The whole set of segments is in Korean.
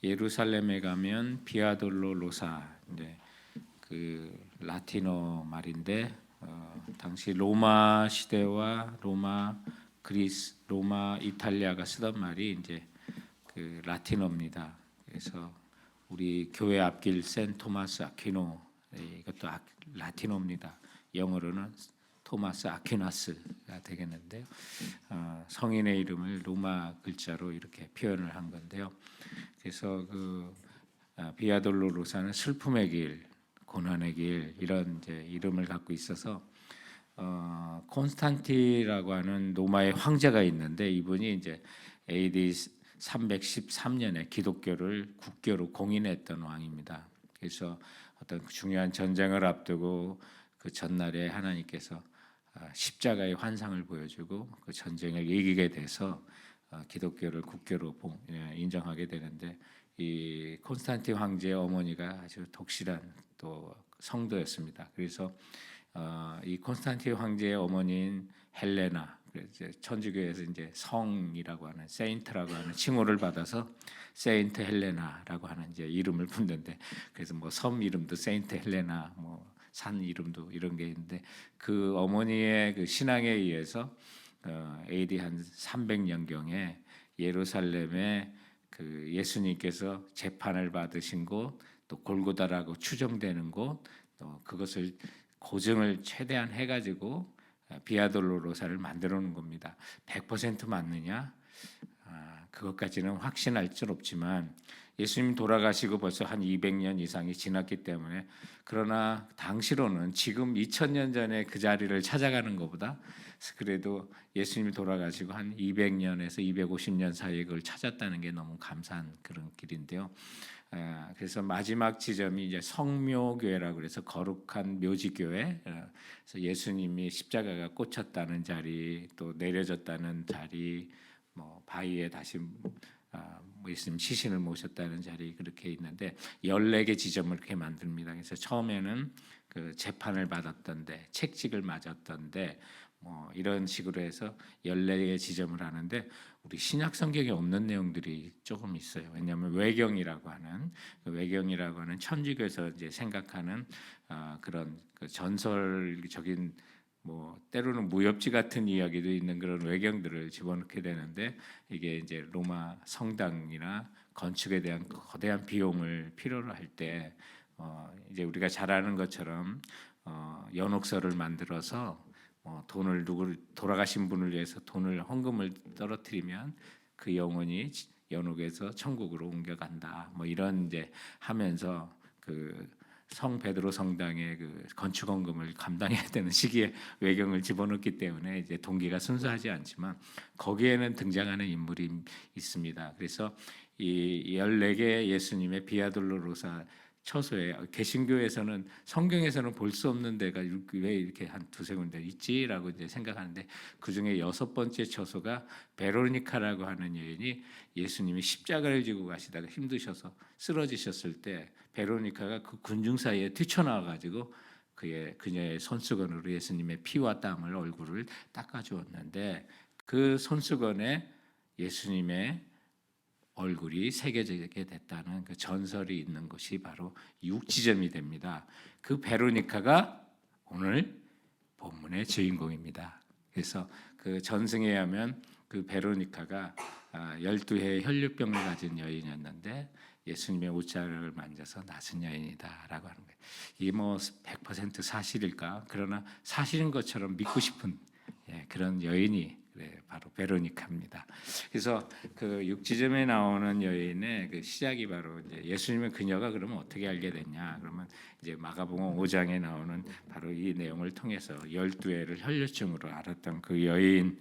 예루살렘에 가면 비아돌로로사, 이제 그 라틴어 말인데 당시 로마 시대와 로마 이탈리아가 쓰던 말이 이제 그 라틴어입니다. 그래서 우리 교회 앞길 센 토마스 아퀴노, 이것도 라틴어입니다. 영어로는 토마스 아퀴나스가 되겠는데요. 성인의 이름을 로마 글자로 이렇게 표현을 한 건데요. 그래서 그 비아돌로로사는 슬픔의 길, 고난의 길 이런 이제 이름을 갖고 있어서 콘스탄티라고 하는 로마의 황제가 있는데 이분이 이제 AD 313년에 기독교를 국교로 공인했던 왕입니다. 그래서 어떤 중요한 전쟁을 앞두고 그 전날에 하나님께서 십자가의 환상을 보여주고 그 전쟁을 이기게 돼서 기독교를 국교로 인정하게 되는데 이 콘스탄틴 황제의 어머니가 아주 독실한 또 성도였습니다. 그래서 이 콘스탄틴 황제의 어머니인 헬레나, 이제 천주교에서 이제 성이라고 하는 세인트라고 하는 칭호를 받아서 세인트 헬레나라고 하는 이제 이름을 붙는데, 그래서 뭐 섬 이름도 세인트 헬레나, 뭐 산 이름도 이런 게 있는데 그 어머니의 그 신앙에 의해서 AD 한 300년경에 예루살렘에 그 예수님께서 재판을 받으신 곳, 또 골고다라고 추정되는 곳, 또 그것을 고증을 최대한 해가지고 비아돌로로사를 만들어 놓은 겁니다. 100% 맞느냐? 그것까지는 확신할 수 없지만 예수님 돌아가시고 벌써 한 200년 이상이 지났기 때문에, 그러나 당시로는 지금 2000년 전에 그 자리를 찾아가는 것보다 그래도 예수님이 돌아가시고 한 200년에서 250년 사이에 그걸 찾았다는 게 너무 감사한 그런 길인데요. 그래서 마지막 지점이 이제 성묘교회라고 그래서 거룩한 묘지교회, 그래서 예수님이 십자가가 꽂혔다는 자리, 또 내려졌다는 자리, 뭐 바위에 다시 예수님 시신을 모셨다는 자리, 그렇게 있는데 14개 지점을 그렇게 만듭니다. 그래서 처음에는 그 재판을 받았던데, 책직을 맞았던데, 뭐 이런 식으로 해서 14개 지점을 하는데 우리 신약 성경에 없는 내용들이 조금 있어요. 왜냐하면 외경이라고 하는 천주교에서 이제 생각하는 그런 그 전설적인, 뭐 때로는 무협지 같은 이야기도 있는 그런 외경들을 집어넣게 되는데, 이게 이제 로마 성당이나 건축에 대한 거대한 비용을 필요로 할 때 이제 우리가 잘 아는 것처럼 연옥서를 만들어서 돈을 돌아가신 분을 위해서 돈을 헌금을 떨어뜨리면 그 영혼이 연옥에서 천국으로 옮겨간다. 뭐 이런 이제 하면서 그 성 베드로 성당의 그 건축 헌금을 감당해야 되는 시기에 외경을 집어넣기 때문에 이제 동기가 순수하지 않지만 거기에는 등장하는 인물이 있습니다. 그래서 이 14개 예수님의 비아돌로로사 처소에 개신교에서는, 성경에서는 볼 수 없는 데가 왜 이렇게 한 두세 군데 있지라고 이제 생각하는데, 그 중에 6번째 처소가 베로니카라고 하는 여인이 예수님이 십자가를 지고 가시다가 힘드셔서 쓰러지셨을 때 베로니카가 그 군중 사이에 뛰쳐나와 가지고 그녀의 손수건으로 예수님의 피와 땀을, 얼굴을 닦아주었는데, 그 손수건에 예수님의 얼굴이 새겨지게 됐다는 그 전설이 있는 것이 바로 육지점이 됩니다. 그 베로니카가 오늘 본문의 주인공입니다. 그래서 그 전승에 의하면 그 베로니카가 12해의 혈류병을 가진 여인이었는데 예수님의 옷자락을 만져서 낫은 여인이다라고 하는 거예요. 이게 뭐 100% 사실일까? 그러나 사실인 것처럼 믿고 싶은 그런 여인이 바로 베로니카입니다. 그래서 그 육지점에 나오는 여인의 그 시작이 바로 이제 예수님은 그녀가 그러면 어떻게 알게 됐냐? 그러면 이제 마가복음 5장에 나오는 바로 이 내용을 통해서 12해를 혈류증으로 알았던 그 여인,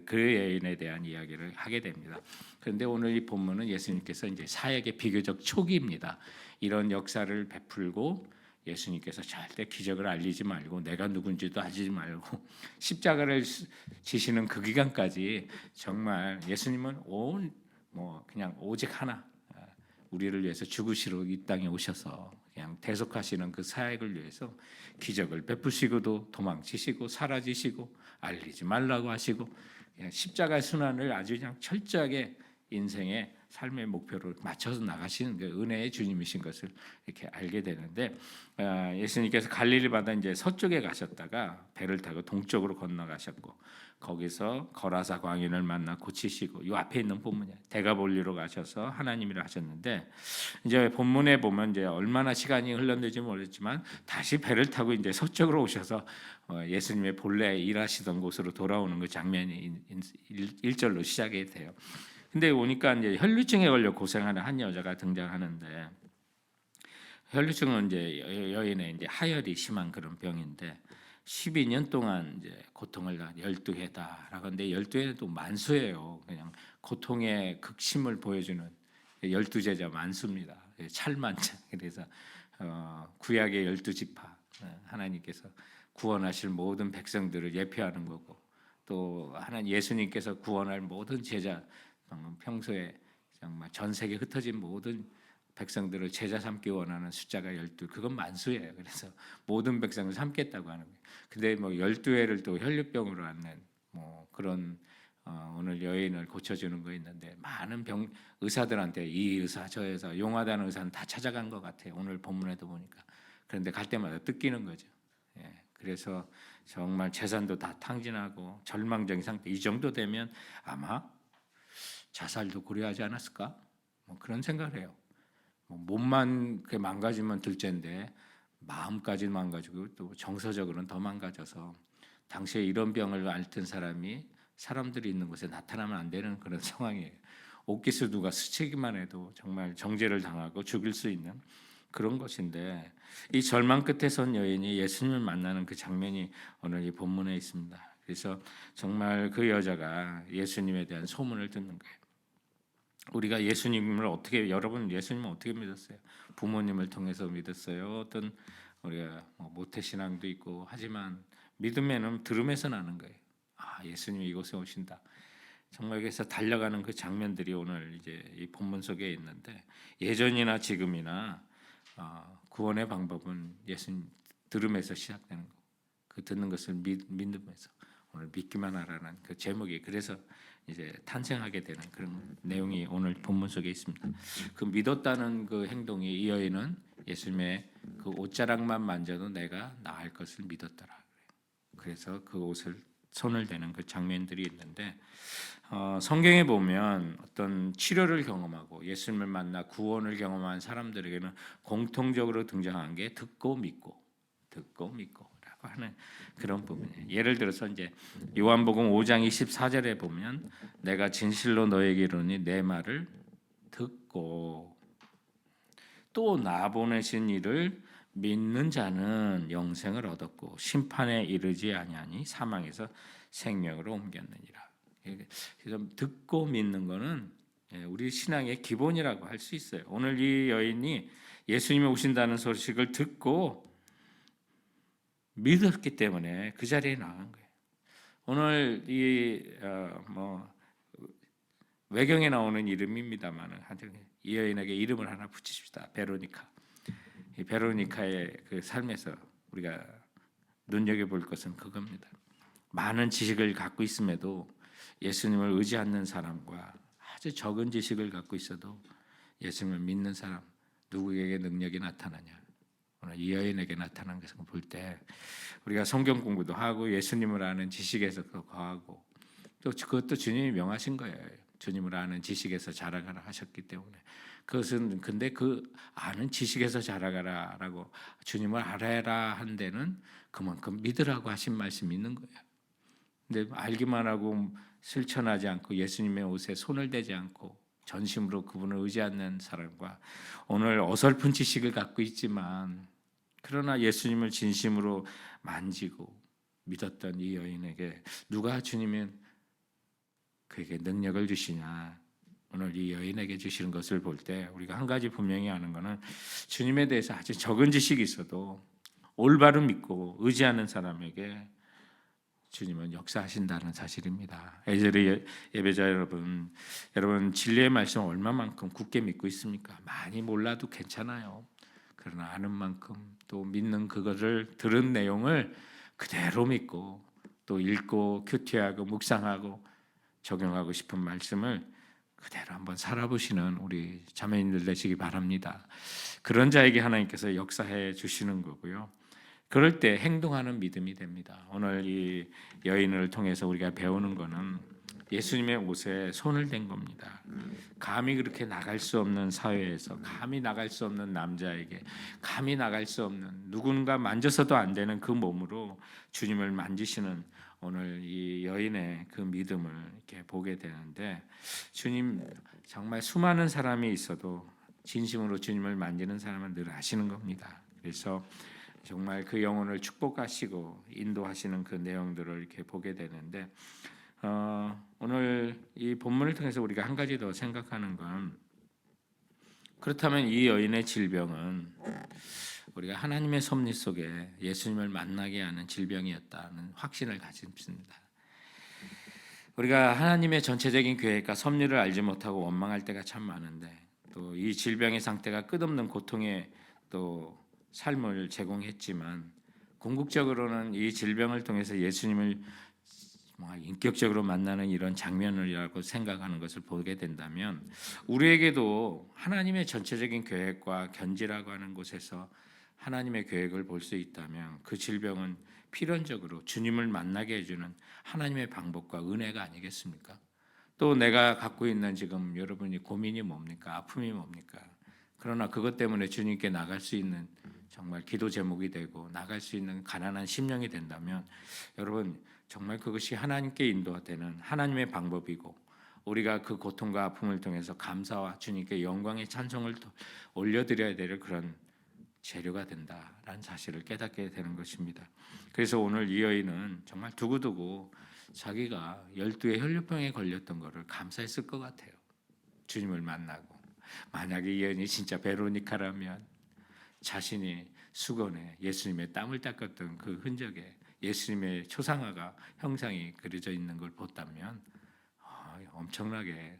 그 여인에 대한 이야기를 하게 됩니다. 그런데 오늘 이 본문은 예수님께서 이제 사역의 비교적 초기입니다. 이런 역사를 베풀고 예수님께서 절대 기적을 알리지 말고 내가 누군지도 알리지 말고 십자가를 지시는 그 기간까지 정말 예수님은 그냥 오직 하나, 우리를 위해서 죽으시러 이 땅에 오셔서 그냥 대속하시는 그 사역을 위해서 기적을 베푸시고도 도망치시고 사라지시고 알리지 말라고 하시고 그냥 십자가의 순환을 아주 그냥 철저하게 인생의 삶의 목표를 맞춰서 나가시는 그 은혜의 주님이신 것을 이렇게 알게 되는데, 예수님께서 갈릴리 바다 이제 서쪽에 가셨다가 배를 타고 동쪽으로 건너가셨고, 거기서 거라사 광인을 만나 고치시고, 이 앞에 있는 본문에 데가볼리로 가셔서 하나님이라 하셨는데, 이제 본문에 보면 이제 얼마나 시간이 흘렀는지 모르겠지만 다시 배를 타고 이제 서쪽으로 오셔서 예수님의 본래 일하시던 곳으로 돌아오는 그 장면이 1절로 시작이 돼요. 근데 오니까 이제 혈류증에 걸려 고생하는 한 여자가 등장하는데, 혈류증은 이제 여인의 이제 하열이 심한 그런 병인데 12년 동안 이제 고통을 다 12회다라고 하는데 12회는 또 만수예요. 그냥 고통의 극심을 보여주는 12제자 만수입니다. 찰만찬. 그래서 구약의 12지파 하나님께서 구원하실 모든 백성들을 예표하는 거고, 또 하나님 예수님께서 구원할 모든 제자, 평소에 정말 전 세계 흩어진 모든 백성들을 제자 삼기 원하는 숫자가 12, 그건 만수예요. 그래서 모든 백성을 삼겠다고 하는 거예요. 근데 뭐 12회를 또 혈류병으로 앓는 뭐 그런 오늘 여인을 고쳐주는 거 있는데, 많은 의사들한테 이 의사 저 의사 용하다는 의사는 다 찾아간 것 같아요. 오늘 본문에도 보니까. 그런데 갈 때마다 뜯기는 거죠. 예, 그래서 정말 재산도 다 탕진하고 절망적인 상태. 이 정도 되면 아마 자살도 고려하지 않았을까? 뭐 그런 생각을 해요. 뭐 몸만 망가지면 둘째인데 마음까지 망가지고 또 정서적으로는 더 망가져서, 당시에 이런 병을 앓던 사람이 사람들이 있는 곳에 나타나면 안 되는 그런 상황이에요. 옥기스 누가 스치기만 해도 정말 정죄를 당하고 죽일 수 있는 그런 것인데, 이 절망 끝에 선 여인이 예수님을 만나는 그 장면이 오늘 이 본문에 있습니다. 그래서 정말 그 여자가 예수님에 대한 소문을 듣는 거예요. 우리가 예수님을 어떻게, 여러분 예수님을 어떻게 믿었어요? 부모님을 통해서 믿었어요. 어떤 우리가 모태신앙도 있고 하지만 믿음에는 들음에서 나는 거예요. 아, 예수님이 이곳에 오신다. 정말 그래서 달려가는 그 장면들이 오늘 이제 이 본문 속에 있는데, 예전이나 지금이나 구원의 방법은 예수님 들음에서 시작되는 거. 그 듣는 것을 믿음에서 오늘 믿기만 하라는 그 제목이 그래서 이제 탄생하게 되는 그런 내용이 오늘 본문 속에 있습니다. 그 믿었다는 그 행동이, 이 여인은 예수님의 그 옷자락만 만져도 내가 나을 것을 믿었더라. 그래서 그 옷을 손을 대는 그 장면들이 있는데, 성경에 보면 어떤 치료를 경험하고 예수님을 만나 구원을 경험한 사람들에게는 공통적으로 등장한 게 듣고 믿고라고 하는 그런 부분이에요. 예를 들어서 이제 요한복음 5장 24절에 보면 내가 진실로 너에게 이르노니 내 말을 듣고 또 나 보내신 이를 믿는 자는 영생을 얻었고 심판에 이르지 아니하니 사망에서 생명으로 옮겼느니라. 그래서 듣고 믿는 거는 우리 신앙의 기본이라고 할 수 있어요. 오늘 이 여인이 예수님이 오신다는 소식을 듣고 믿었기 때문에 그 자리에 나간 거예요. 오늘 외경에 나오는 이름입니다만 이 여인에게 이름을 하나 붙이십시다. 베로니카. 이 베로니카의 그 삶에서 우리가 눈여겨볼 것은 그겁니다. 많은 지식을 갖고 있음에도 예수님을 의지하는 사람과 아주 적은 지식을 갖고 있어도 예수님을 믿는 사람, 누구에게 능력이 나타나냐? 오늘 이 여인에게 나타난 것을 볼 때 우리가 성경 공부도 하고 예수님을 아는 지식에서 거하고, 또 그것도 주님이 명하신 거예요. 주님을 아는 지식에서 자라가라 하셨기 때문에. 그것은 근데 그 아는 지식에서 자라가라라고 주님을 알아라 한 데는 그만큼 믿으라고 하신 말씀이 있는 거예요. 근데 알기만 하고 실천하지 않고 예수님의 옷에 손을 대지 않고 전심으로 그분을 의지하는 사람과, 오늘 어설픈 지식을 갖고 있지만 그러나 예수님을 진심으로 만지고 믿었던 이 여인에게 누가 주님은 그에게 능력을 주시냐? 오늘 이 여인에게 주시는 것을 볼 때 우리가 한 가지 분명히 아는 것은, 주님에 대해서 아주 적은 지식이 있어도 올바로 믿고 의지하는 사람에게 주님은 역사하신다는 사실입니다. 애절의 예배자 여러분, 진리의 말씀 얼마만큼 굳게 믿고 있습니까? 많이 몰라도 괜찮아요. 그러나 아는 만큼, 또 믿는 그것을 들은 내용을 그대로 믿고 또 읽고 큐티하고 묵상하고 적용하고 싶은 말씀을 그대로 한번 살아보시는 우리 자매님들 되시기 바랍니다. 그런 자에게 하나님께서 역사해 주시는 거고요. 그럴 때 행동하는 믿음이 됩니다. 오늘 이 여인을 통해서 우리가 배우는 거는 예수님의 옷에 손을 댄 겁니다. 감히 그렇게 나갈 수 없는 사회에서, 감히 나갈 수 없는 남자에게, 감히 나갈 수 없는, 누군가 만져서도 안 되는 그 몸으로 주님을 만지시는 오늘 이 여인의 그 믿음을 이렇게 보게 되는데, 주님 정말 수많은 사람이 있어도 진심으로 주님을 만지는 사람은 늘 아시는 겁니다. 그래서 정말 그 영혼을 축복하시고 인도하시는 그 내용들을 이렇게 보게 되는데, 오늘 이 본문을 통해서 우리가 한 가지 더 생각하는 건, 그렇다면 이 여인의 질병은 우리가 하나님의 섭리 속에 예수님을 만나게 하는 질병이었다는 확신을 가집니다. 우리가 하나님의 전체적인 계획과 섭리를 알지 못하고 원망할 때가 참 많은데, 또 이 질병의 상태가 끝없는 고통의 또 삶을 제공했지만, 궁극적으로는 이 질병을 통해서 예수님을 인격적으로 만나는 이런 장면이라고 생각하는 것을 보게 된다면, 우리에게도 하나님의 전체적인 계획과 견지라고 하는 곳에서 하나님의 계획을 볼 수 있다면, 그 질병은 필연적으로 주님을 만나게 해주는 하나님의 방법과 은혜가 아니겠습니까? 또 내가 갖고 있는 지금 여러분이 고민이 뭡니까? 아픔이 뭡니까? 그러나 그것 때문에 주님께 나갈 수 있는 정말 기도 제목이 되고 나갈 수 있는 가난한 심령이 된다면, 여러분 정말 그것이 하나님께 인도되는 하나님의 방법이고, 우리가 그 고통과 아픔을 통해서 감사와 주님께 영광의 찬송을 올려드려야 될 그런 재료가 된다라는 사실을 깨닫게 되는 것입니다. 그래서 오늘 이 여인은 정말 두고두고 자기가 12의 혈류병에 걸렸던 것을 감사했을 것 같아요. 주님을 만나고, 만약에 이 여인이 진짜 베로니카라면 자신이 수건에 예수님의 땀을 닦았던 그 흔적에 예수님의 초상화가 형상이 그려져 있는 걸 봤다면 엄청나게,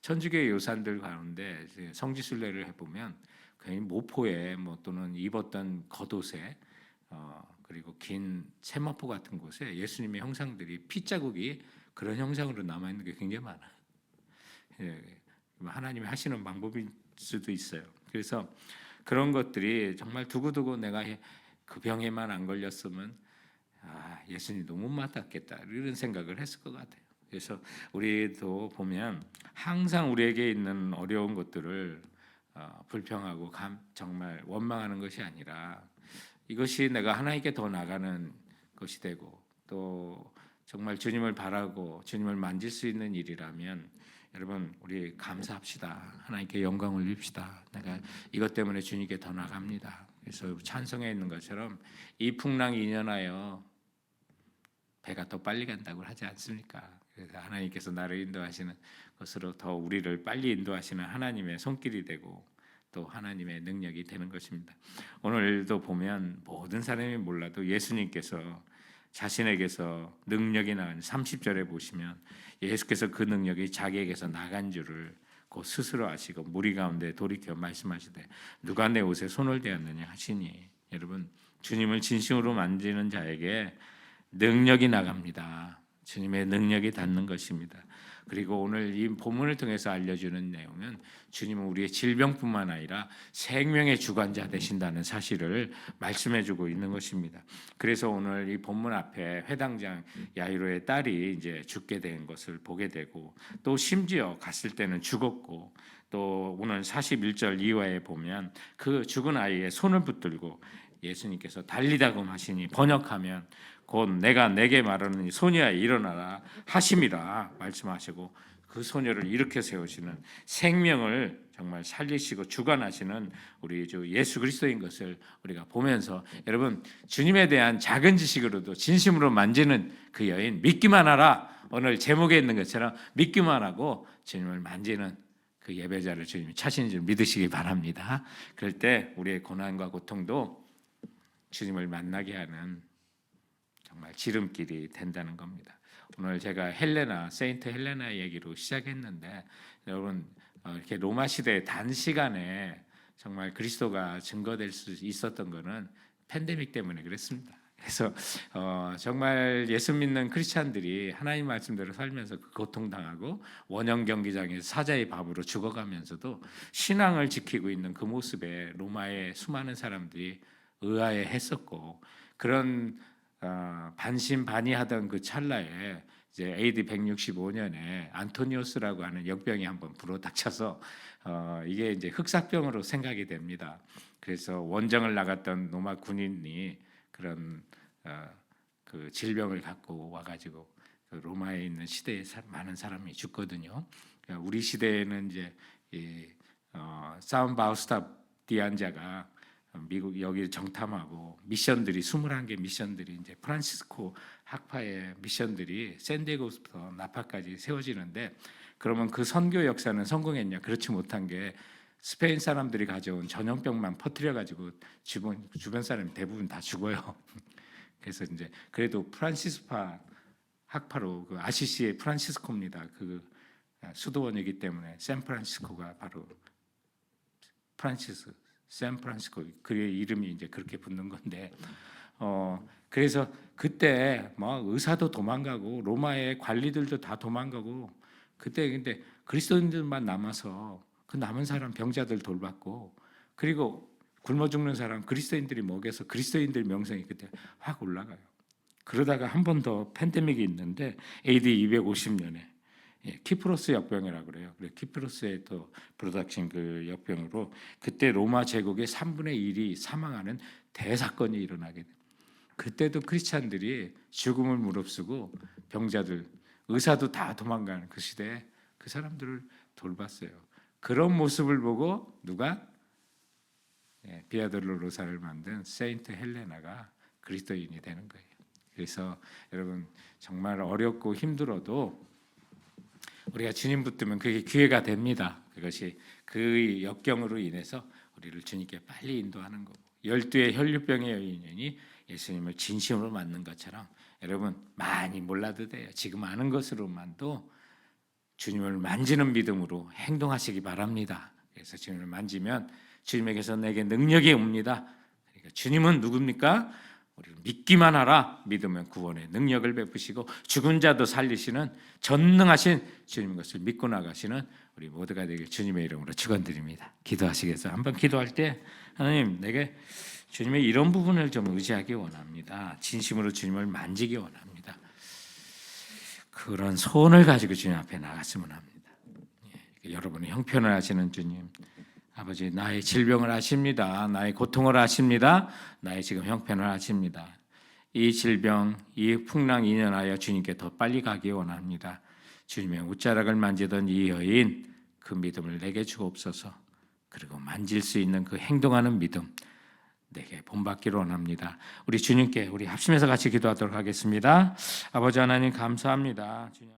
천주교의 요산들 가운데 성지순례를 해보면 괜히 모포에 또는 입었던 겉옷에 그리고 긴 세마포 같은 곳에 예수님의 형상들이 핏자국이 그런 형상으로 남아 있는 게 굉장히 많아요. 하나님이 하시는 방법일 수도 있어요. 그래서 그런 것들이 정말 두고두고 내가 그 병에만 안 걸렸으면 예수님 너무 맞았겠다 이런 생각을 했을 것 같아요. 그래서 우리도 보면 항상 우리에게 있는 어려운 것들을 불평하고 정말 원망하는 것이 아니라, 이것이 내가 하나님께 더 나가는 것이 되고 또 정말 주님을 바라고 주님을 만질 수 있는 일이라면, 여러분 우리 감사합시다. 하나님께 영광 올립시다. 내가 이것 때문에 주님께 더 나갑니다. 그래서 찬송에 있는 것처럼 이 풍랑이 인연하여 배가 더 빨리 간다고 하지 않습니까? 그래서 하나님께서 나를 인도하시는 것으로 더 우리를 빨리 인도하시는 하나님의 손길이 되고 또 하나님의 능력이 되는 것입니다. 오늘도 보면 모든 사람이 몰라도 예수님께서 자신에게서 능력이 나간 30절에 보시면 예수께서 그 능력이 자기에게서 나간 줄을 곧 스스로 아시고 무리 가운데 돌이켜 말씀하시되 누가 내 옷에 손을 대었느냐 하시니, 여러분 주님을 진심으로 만지는 자에게 능력이 나갑니다. 주님의 능력이 닿는 것입니다. 그리고 오늘 이 본문을 통해서 알려주는 내용은 주님은 우리의 질병뿐만 아니라 생명의 주관자 되신다는 사실을 말씀해주고 있는 것입니다. 그래서 오늘 이 본문 앞에 회당장 야이로의 딸이 이제 죽게 된 것을 보게 되고, 또 심지어 갔을 때는 죽었고, 또 오늘 41절 이하에 보면 그 죽은 아이의 손을 붙들고 예수님께서 달리다금 하시니, 번역하면 곧 내가 내게 말하는 소녀야 일어나라 하심이라 말씀하시고, 그 소녀를 일으켜 세우시는, 생명을 정말 살리시고 주관하시는 우리 주 예수 그리스도인 것을 우리가 보면서, 여러분 주님에 대한 작은 지식으로도 진심으로 만지는 그 여인 믿기만 하라, 오늘 제목에 있는 것처럼 믿기만 하고 주님을 만지는 그 예배자를 주님이 차신 줄 믿으시기 바랍니다. 그럴 때 우리의 고난과 고통도 주님을 만나게 하는 정말 지름길이 된다는 겁니다. 오늘 제가 세인트 헬레나 얘기로 시작했는데, 여러분 이렇게 로마 시대 단시간에 정말 그리스도가 증거될 수 있었던 것은 팬데믹 때문에 그랬습니다. 그래서 정말 예수 믿는 크리스찬들이 하나님 말씀대로 살면서 고통당하고 원형 경기장에서 사자의 밥으로 죽어가면서도 신앙을 지키고 있는 그 모습에 로마의 수많은 사람들이 의아해했었고, 그런 반신반의하던 그 찰나에 이제 AD 165년에 안토니오스라고 하는 역병이 한번 불어닥쳐서 이게 이제 흑사병으로 생각이 됩니다. 그래서 원정을 나갔던 로마 군인이 그런 그 질병을 갖고 와가지고 그 로마에 있는 시대에 많은 사람이 죽거든요. 그러니까 우리 시대에는 이제 사운바우스타 디안자가 미국 여기 정탐하고 미션들이 21개 미션들이 이제 프란시스코 학파의 미션들이 샌디에고부터 나파까지 세워지는데, 그러면 그 선교 역사는 성공했냐? 그렇지 못한 게 스페인 사람들이 가져온 전염병만 퍼뜨려 가지고 주변 사람이 대부분 다 죽어요. 그래서 이제 그래도 프란시스파 학파로 그 아시시의 프란시스코입니다. 그 수도원이기 때문에 샌프란시스코가 바로 샌프란시스코 그의 이름이 이제 그렇게 붙는 건데, 그래서 그때 뭐 의사도 도망가고 로마의 관리들도 다 도망가고, 그때 근데 그리스도인들만 남아서 그 남은 사람 병자들 돌봤고, 그리고 굶어 죽는 사람 그리스도인들이 먹여서 그리스도인들 명성이 그때 확 올라가요. 그러다가 한 번 더 팬데믹이 있는데 AD 250년에 키프로스 역병이라고 그래요. 그래 키프로스의 또 불어닥친 그 역병으로 그때 로마 제국의 3분의 1이 사망하는 대사건이 일어나게 돼요. 그때도 크리스찬들이 죽음을 무릅쓰고 병자들, 의사도 다 도망가는 그 시대에 그 사람들을 돌봤어요. 그런 모습을 보고 누가 비아돌로로사를 만든 세인트 헬레나가 그리스도인이 되는 거예요. 그래서 여러분 정말 어렵고 힘들어도 우리가 주님 붙들면 그게 기회가 됩니다. 그것이 그 역경으로 인해서 우리를 주님께 빨리 인도하는 거고, 12의 혈류병의 여인이 예수님을 진심으로 맞는 것처럼 여러분 많이 몰라도 돼요. 지금 아는 것으로만도 주님을 만지는 믿음으로 행동하시기 바랍니다. 그래서 주님을 만지면 주님에게서 내게 능력이 옵니다. 그러니까 주님은 누굽니까? 우리를 믿기만 하라. 믿으면 구원의 능력을 베푸시고 죽은 자도 살리시는 전능하신 주님 것을 믿고 나가시는 우리 모두가 되길 주님의 이름으로 축원드립니다. 기도하시겠어요? 한번 기도할 때 하나님, 내게 주님의 이런 부분을 좀 의지하기 원합니다. 진심으로 주님을 만지기 원합니다. 그런 소원을 가지고 주님 앞에 나갔으면 합니다. 여러분의 형편을 아시는 주님, 아버지, 나의 질병을 아십니다. 나의 고통을 아십니다. 나의 지금 형편을 아십니다. 이 질병, 이 풍랑 인연하여 주님께 더 빨리 가기 원합니다. 주님의 옷자락을 만지던 이 여인, 그 믿음을 내게 주옵소서. 그리고 만질 수 있는 그 행동하는 믿음 내게 본받기를 원합니다. 우리 주님께 우리 합심해서 같이 기도하도록 하겠습니다. 아버지 하나님 감사합니다. 주님.